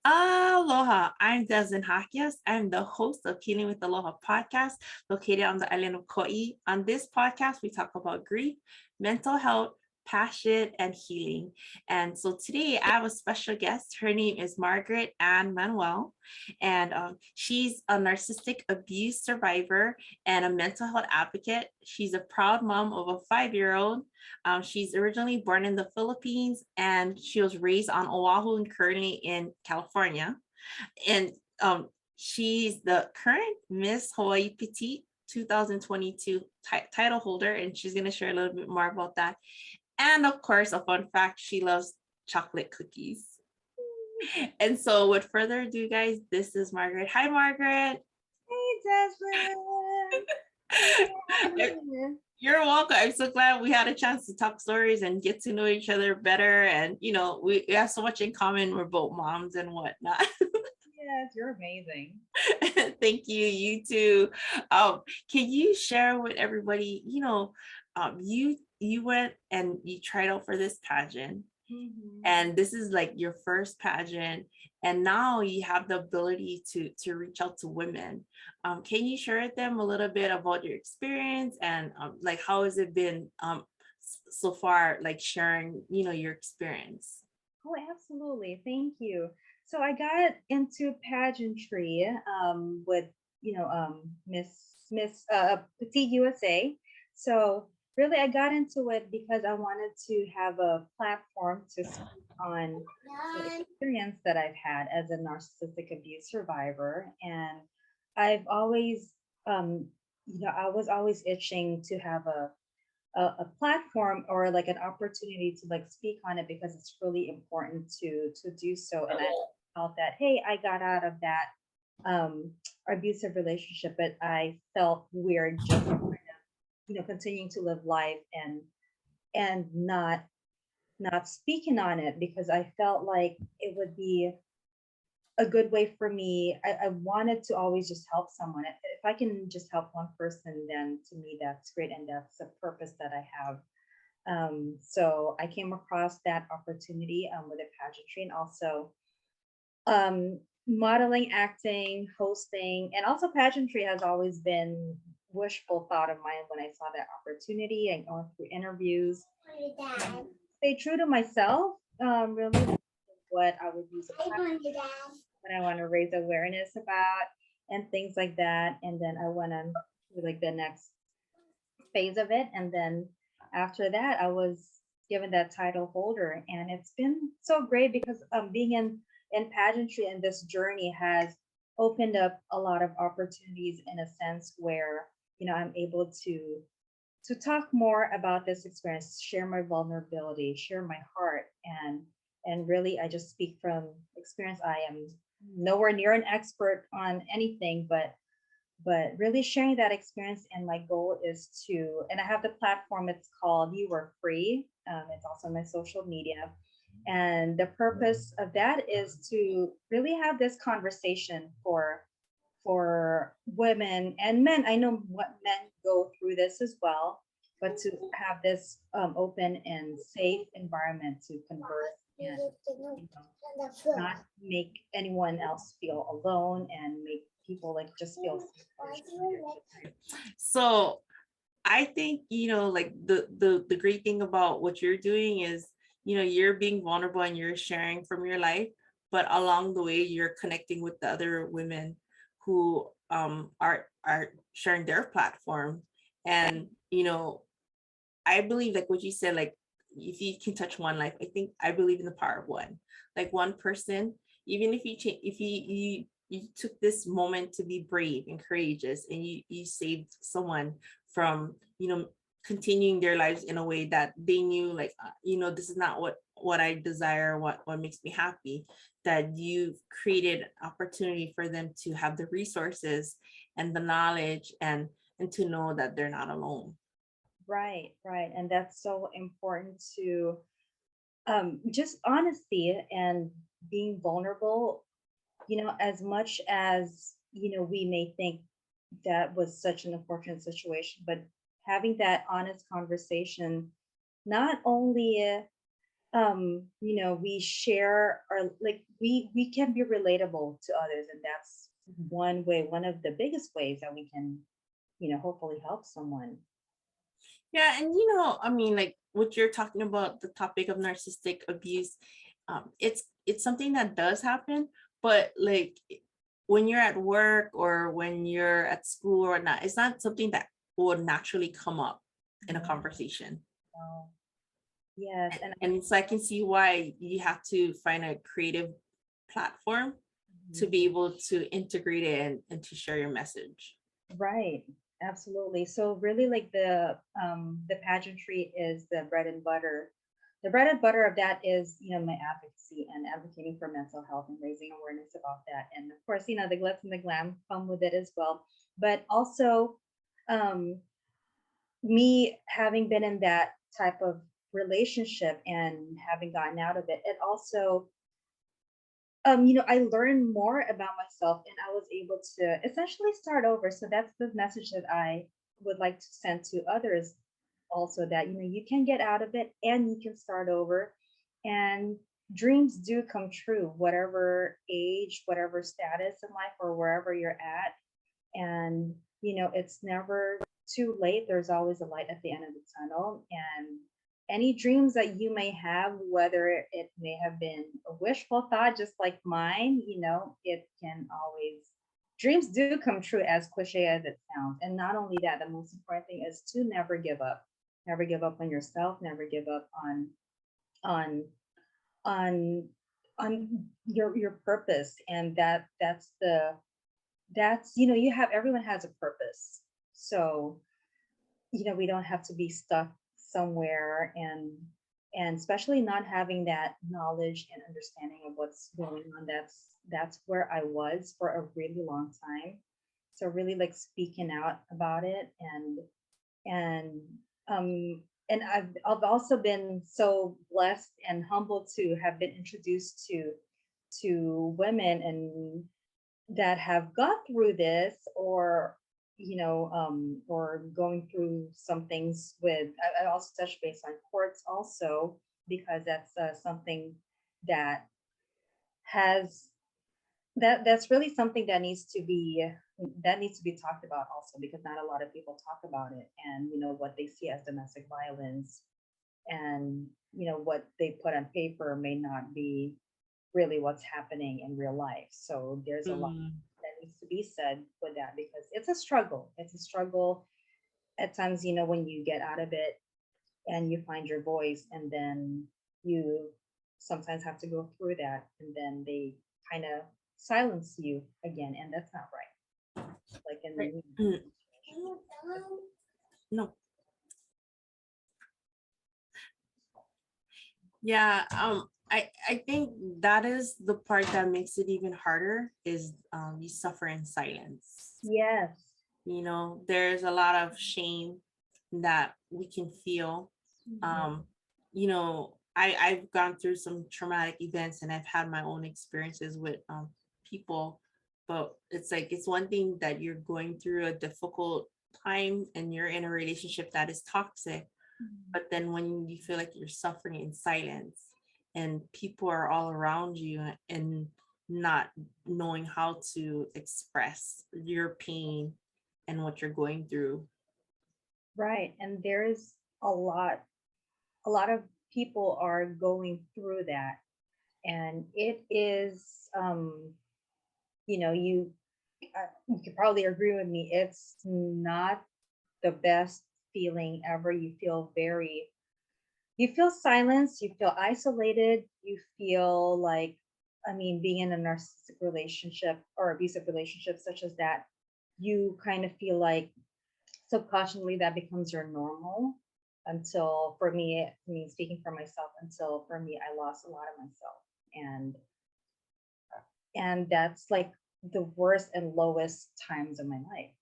Aloha, I'm Desmond Hakias. I'm the host of Healing with Aloha Podcast, located on the island of Kauai. On this podcast, we talk about grief, mental health, passion, and healing. And so today I have a special guest. Her name is Margaret Anne Manuel, and she's a narcissistic abuse survivor and a mental health advocate. She's a proud mom of a 5-year-old. She's originally born in the Philippines and she was raised on Oahu and currently in California. And she's the current Miss Hawai'i Petite 2022 title holder, and she's going to share a little bit more about that. And of course, a fun fact, she loves chocolate cookies. And so with further ado, guys, this is Margaret. Hi, Margaret. Hey, Desmond. You're welcome. I'm so glad we had a chance to talk stories and get to know each other better. And, you know, we have so much in common. We're both moms and whatnot. Yes, you're amazing. Thank you. You too. Can you share with everybody, you went and you tried out for this pageant. And this is like your first pageant, and now you have the ability to reach out to women. Can you share with them a little bit about your experience and like how has it been so far, like sharing your experience? Oh, absolutely. Thank you. So I got into pageantry with Miss Petite USA. So really, I got into it because I wanted to have a platform to speak on the experience that I've had as a narcissistic abuse survivor. And I've always, I was always itching to have a platform or like an opportunity to like speak on it because it's really important to do so. And I felt that, hey, I got out of that abusive relationship, but I felt weird just continuing to live life and not speaking on it because I felt like it would be a good way for me. I wanted to always just help someone. If I can just help one person, then to me that's great, and that's a purpose that I have. So I came across that opportunity with a pageantry, and also modeling, acting, hosting, and also pageantry has always been wishful thought of mine when I saw that opportunity and going through interviews. Stay true to myself, really what I would use when I want to raise awareness about and things like that. And then I went on to like the next phase of it. And then after that, I was given that title holder. And it's been so great because being in pageantry and this journey has opened up a lot of opportunities in a sense where I'm able to talk more about this experience, share my vulnerability, share my heart, and really I just speak from experience. I am nowhere near an expert on anything, but really sharing that experience. And my goal is to, and I have the platform, it's called You Were Free. It's also on my social media. And the purpose of that is to really have this conversation for women and men. I know what men go through this as well, but to have this open and safe environment to converse and not make anyone else feel alone and make people like just feel safe. So I think like the great thing about what you're doing is you're being vulnerable and you're sharing from your life, but along the way you're connecting with the other women who are sharing their platform. And I believe like what you said, like if you can touch one life, I believe in the power of one. Like one person, even if you took this moment to be brave and courageous and you saved someone from continuing their lives in a way that they knew like this is not what I desire, what makes me happy, that you've created opportunity for them to have the resources and the knowledge and to know that they're not alone. Right. And that's so important to just honesty and being vulnerable, as much as we may think that was such an unfortunate situation, but having that honest conversation not only we share our, like, we can be relatable to others, and that's one of the biggest ways that we can, hopefully help someone. Yeah, and I mean, like what you're talking about, the topic of narcissistic abuse, it's something that does happen, but like when you're at work or when you're at school or not, it's not something that will naturally come up in a No, conversation. no. Yes, And so I can see why you have to find a creative platform to be able to integrate it and to share your message. right, absolutely. So really, like, the pageantry is the bread and butter. The bread and butter of that is, my advocacy and advocating for mental health and raising awareness about that. And of course, the glitz and the glam come with it as well. But also, um, me having been in that type of relationship and having gotten out of it, it also, I learned more about myself, and I was able to essentially start over. So that's the message that I would like to send to others also, that, you can get out of it and you can start over. And dreams do come true, whatever age, whatever status in life, or wherever you're at. And, it's never too late. There's always a light at the end of the tunnel. And any dreams that you may have, whether it may have been a wishful thought, just like mine, it can always, dreams do come true, as cliche as it sounds. And not only that, the most important thing is to never give up. Never give up on yourself, never give up on on on your purpose. And that's everyone has a purpose. So, we don't have to be stuck somewhere. And especially not having that knowledge and understanding of what's going on. That's where I was for a really long time. So really, like, speaking out about it. And and I've also been so blessed and humbled to have been introduced to women and that have gone through this, or going through some things with. I also touch base on courts also, because that's something that has that's really something that needs to be talked about also, because not a lot of people talk about it, and what they see as domestic violence, and what they put on paper may not be really what's happening in real life. So there's a lot Mm. that needs to be said with that, because it's a struggle at times, when you get out of it and you find your voice, and then you sometimes have to go through that, and then they kind of silence you again, and that's not right. Like in Right. the Mm. No. Yeah, I think that is the part that makes it even harder is you suffer in silence. Yes. There's a lot of shame that we can feel. Mhm. Um, I've gone through some traumatic events and I've had my own experiences with people, but it's like it's one thing that you're going through a difficult time and you're in a relationship that is toxic. But then when you feel like you're suffering in silence and people are all around you and not knowing how to express your pain and what you're going through. Right. And there's a lot of people are going through that. And it is, you could probably agree with me. It's not the best feeling ever. You feel silenced, you feel isolated, you feel like, I mean, being in a narcissistic relationship or abusive relationship such as that, you kind of feel like subconsciously that becomes your normal, until, for me, speaking for myself, until for me, I lost a lot of myself. And that's like the worst and lowest times of my life.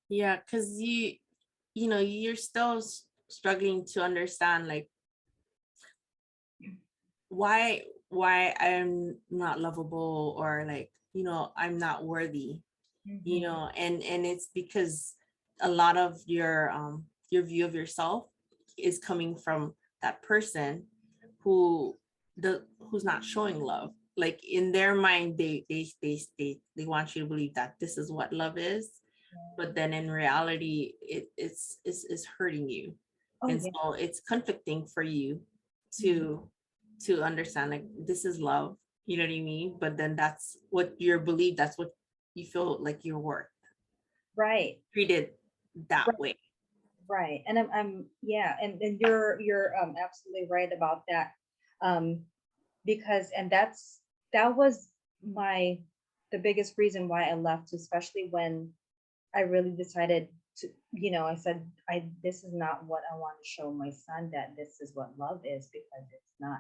Yeah, because you're still struggling to understand like why I'm not lovable or like I'm not worthy, Mhm. and it's because a lot of your view of yourself is coming from that person, who's not showing love. Like in their mind, they want you to believe that this is what love is, but then in reality, it's hurting you, Oh and yeah. so it's conflicting for you to understand like this is love. You know what I mean? But then that's what your belief. That's what you feel like you're worth, Right. treated that Right. way. Right. And I'm yeah, and you're absolutely right about that. Um, because and that was my the biggest reason why I left, especially when I really decided to, I said, this is not what I want to show my son, that this is what love is, because it's not,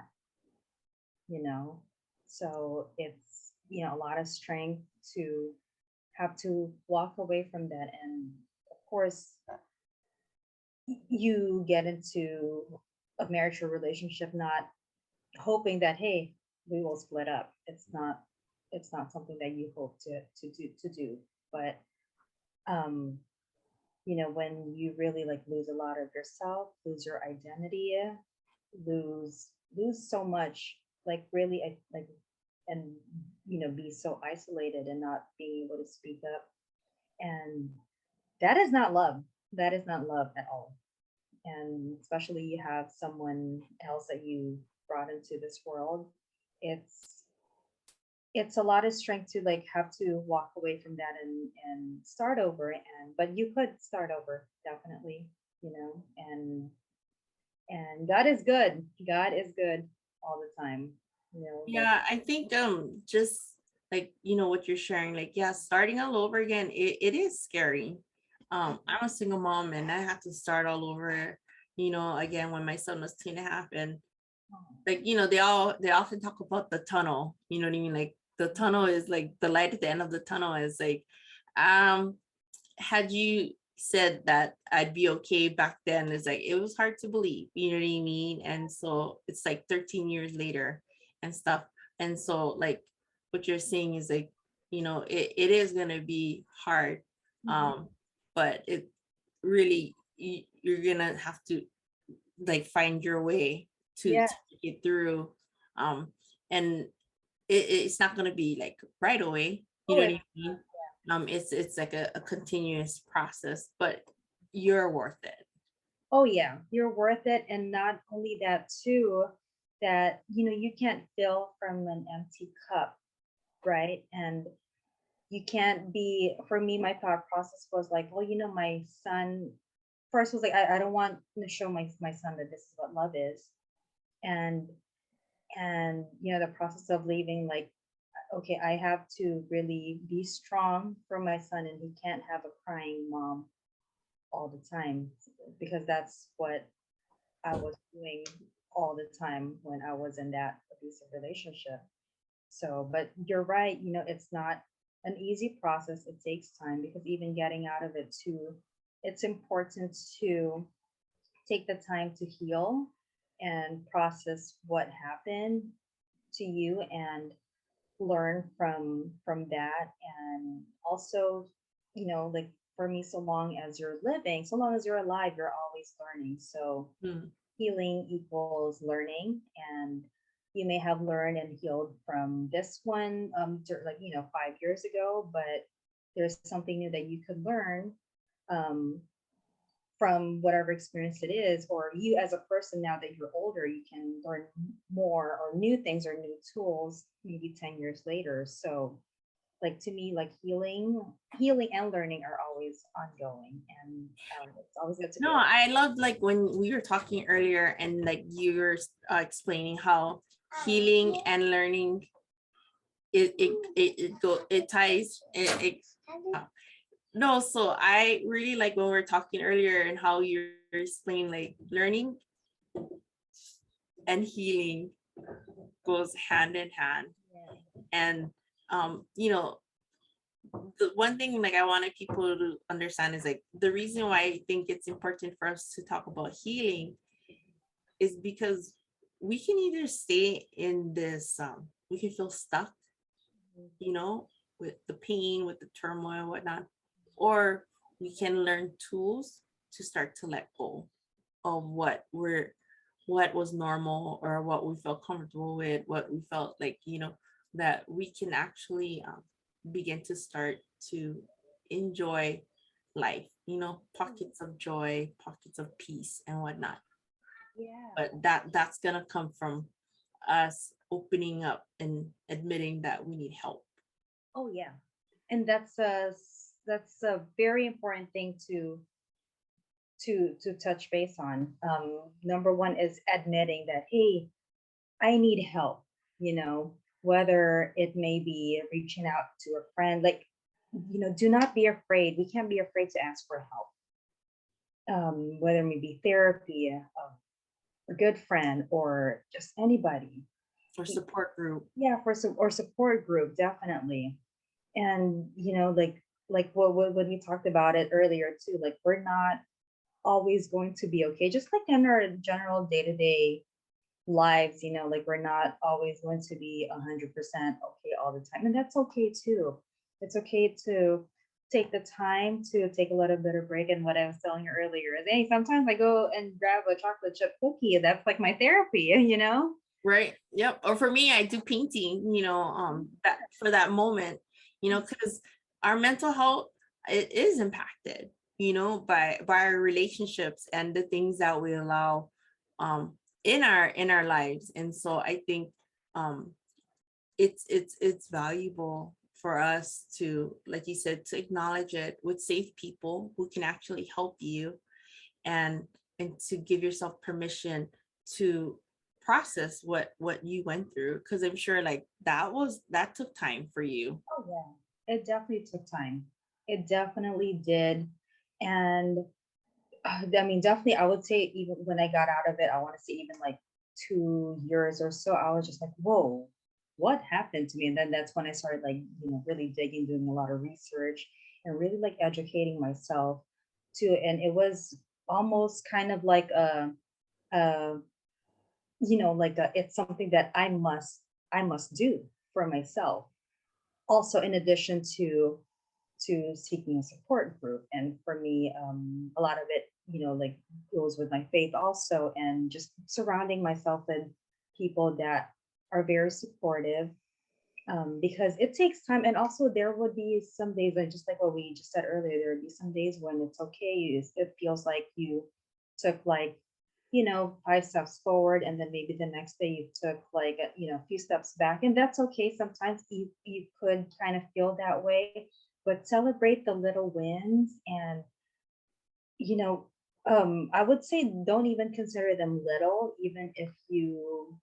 you know. So it's, a lot of strength to have to walk away from that. And of course, you get into a marriage or relationship not hoping that, hey, we will split up. It's not something that you hope to do. But um when you really like lose a lot of yourself, lose your identity, lose so much, like really like, and be so isolated and not being able to speak up, and that is not love. That is not love at all. And especially you have someone else that you brought into this world. It's it's a lot of strength to like have to walk away from that and start over. And but you could start over, definitely. And God is good. God is good all the time. Like, Yeah, I think just like what you're sharing, like yeah, starting all over again, it is scary. I'm a single mom and I have to start all over, again when my son was 2.5. And like they often talk about the tunnel, you know what I mean? Like the tunnel is like the light at the end of the tunnel is like, um had you said that I'd be okay back then, it's like it was hard to believe, you know what I mean? And so it's like 13 years later and stuff. And so like what you're saying is like, it is gonna be hard. mhm. Um, but it really you're gonna have to like find your way Yeah. to get through. And it's not gonna be like right away, you Oh, know what I mean? It's like a continuous process, but you're worth it. oh yeah, you're worth it. And not only that too, that you can't fill from an empty cup, right? And you can't be, for me, my thought process was like, well, my son first was like, I don't want to show my son that this is what love is. And and the process of leaving, like, okay, I have to really be strong for my son, and he can't have a crying mom all the time, because that's what I was doing all the time when I was in that abusive relationship. So, but you're right, it's not an easy process. It takes time, because even getting out of it too, it's important to take the time to heal and process what happened to you, and learn from that. And also, like, for me, so long as you're living, so long as you're alive, you're always learning. So Mm. healing equals learning. And you may have learned and healed from this one, like, 5 years ago, but there's something new that you could learn, um, from whatever experience it is. Or you, as a person, now that you're older, you can learn more or new things or new tools maybe 10 years later. So, like, to me, like, healing and learning are always ongoing. And it's always good to No, be alive. I love like when we were talking earlier and like you were explaining how healing and learning it ties uh, no, so I really like when we were talking earlier and how you're explaining like learning and healing goes hand in hand. Yeah. And you know, the one thing like I wanted people to understand is like the reason why I think it's important for us to talk about healing is because we can either stay in this we can feel stuck, you know, with the pain, with the turmoil, whatnot, or we can learn tools to start to let go of what what was normal or what we felt comfortable with, what we felt like, that we can actually begin to start to enjoy life, pockets of joy, pockets of peace and whatnot. Yeah. But that's gonna come from us opening up and admitting that we need help. Oh yeah. And that's a very important thing to touch base on. Number one is admitting that, hey, I need help, whether it may be reaching out to a friend, like, do not be afraid. We can't be afraid to ask for help. Whether it may be therapy, a good friend, or just anybody. Or support group. Yeah, for some or support group, definitely. And like what we talked about it earlier too, like we're not always going to be okay, just like in our general day-to-day lives, like we're not always going to be 100% okay all the time, and that's okay too. It's okay to take the time to take a little bit of break. And what I was telling you earlier is, hey, sometimes I go and grab a chocolate chip cookie, and that's like my therapy. Right. Yep. Or for me, I do painting, that for that moment, because our mental health, it is impacted, by our relationships and the things that we allow in our lives. And so I think um it's valuable for us to, like you said, to acknowledge it with safe people who can actually help you, and to give yourself permission to process what you went through, because I'm sure like that took time for you. Oh yeah, it definitely took time. It definitely did. And I mean, definitely, I would say even when I got out of it, I want to say even like 2 years or so, I was just like, whoa, what happened to me? And then that's when I started like, really digging, doing a lot of research and really like educating myself too. And it was almost kind of like a like it's something that I must do for myself. Also, in addition to seeking a support group. And for me, a lot of it, like goes with my faith also, and just surrounding myself with people that are very supportive, because it takes time. And also, there would be some days, and just like what we just said earlier, there would be some days when it's okay. It feels like you took like 5 steps forward, and then maybe the next day you took like a few steps back, and that's okay. Sometimes you could kind of feel that way, but celebrate the little wins. And you know I would say don't even consider them little, even if you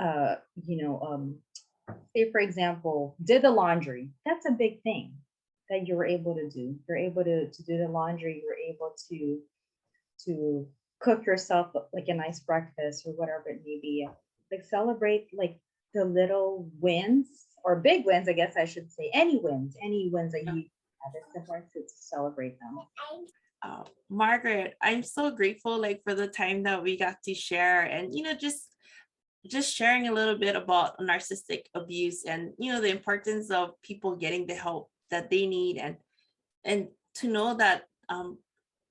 uh you know um say for example did the laundry. That's a big thing that you were able to do. You're able to do the laundry. You're able to cook yourself like a nice breakfast or whatever it may be. Like celebrate like the little wins, or big wins, I guess I should say. Any wins that you have. It's important to celebrate them. Margaret, I'm so grateful like for the time that we got to share, and just sharing a little bit about narcissistic abuse, and the importance of people getting the help that they need, and to know that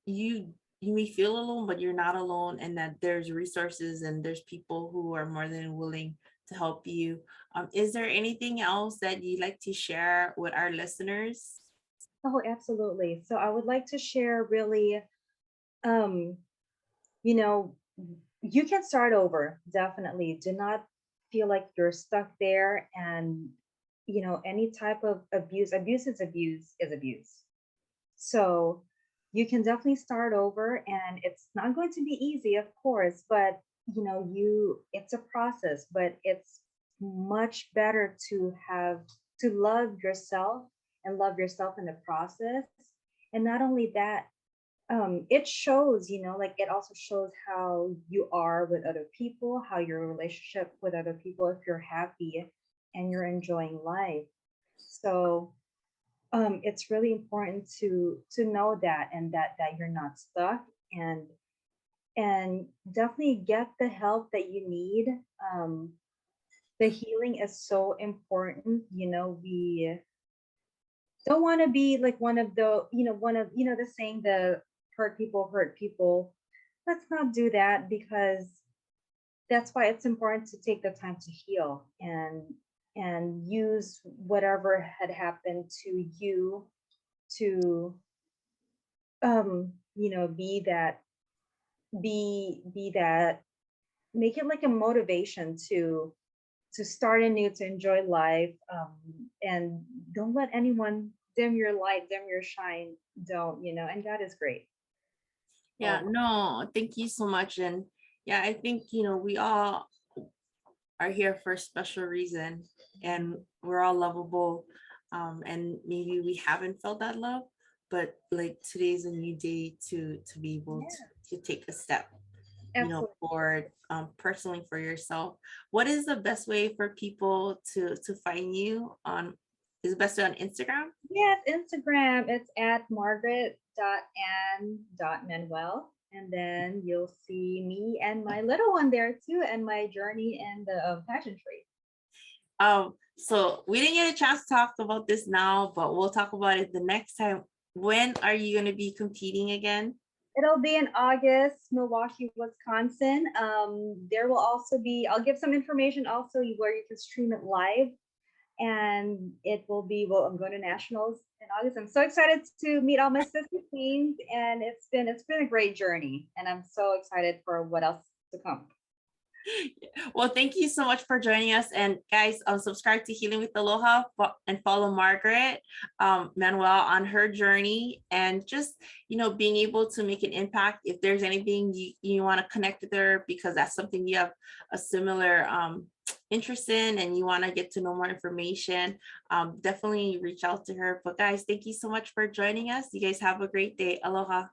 you you may feel alone, but you're not alone, and that there's resources and there's people who are more than willing to help you. Is there anything else that you'd like to share with our listeners? Oh, absolutely. So I would like to share really, um, you know, you can start over, definitely. Do not feel like you're stuck there. And, any type of abuse is abuse. So you can definitely start over, and it's not going to be easy, of course, but it's a process, but it's much better to love yourself, and love yourself in the process. And not only that, it shows, like it also shows how you are with other people, how your relationship with other people, if you're happy and you're enjoying life. So it's really important to know that, and that you're not stuck. And definitely get the help that you need. um the healing is so important. We don't want to be like one of the one of the saying, the hurt people hurt people. Let's not do that, because that's why it's important to take the time to heal and use whatever had happened to you to be that be that make it like a motivation to start anew, to enjoy life, and don't let anyone dim your light, dim your shine. Don't, and God is great. Yeah, no, thank you so much. And yeah, I think, we all are here for a special reason, and we're all lovable. And maybe we haven't felt that love, but like today's a new day to be able to take a step, forward, personally for yourself. What is the best way for people to find you on? Is it best way on Instagram? Yes, Instagram. It's at Margaret.Anne.Manuel. And then you'll see me and my little one there too, and my journey in the pageantry. So we didn't get a chance to talk about this now, but we'll talk about it the next time. When are you going to be competing again? It'll be in August, Milwaukee, Wisconsin. There will also be, I'll give some information also where you can stream it live. And it will be, I'm going to nationals in August. I'm so excited to meet all my sister queens, and it's been a great journey, and I'm so excited for what else to come. Well, thank you so much for joining us. And guys, subscribe to Healing with Aloha and follow Margaret Manuel on her journey, and just, being able to make an impact. If there's anything you want to connect with her because that's something you have a similar interest in and you want to get to know more information, definitely reach out to her. But guys, thank you so much for joining us. You guys have a great day. Aloha.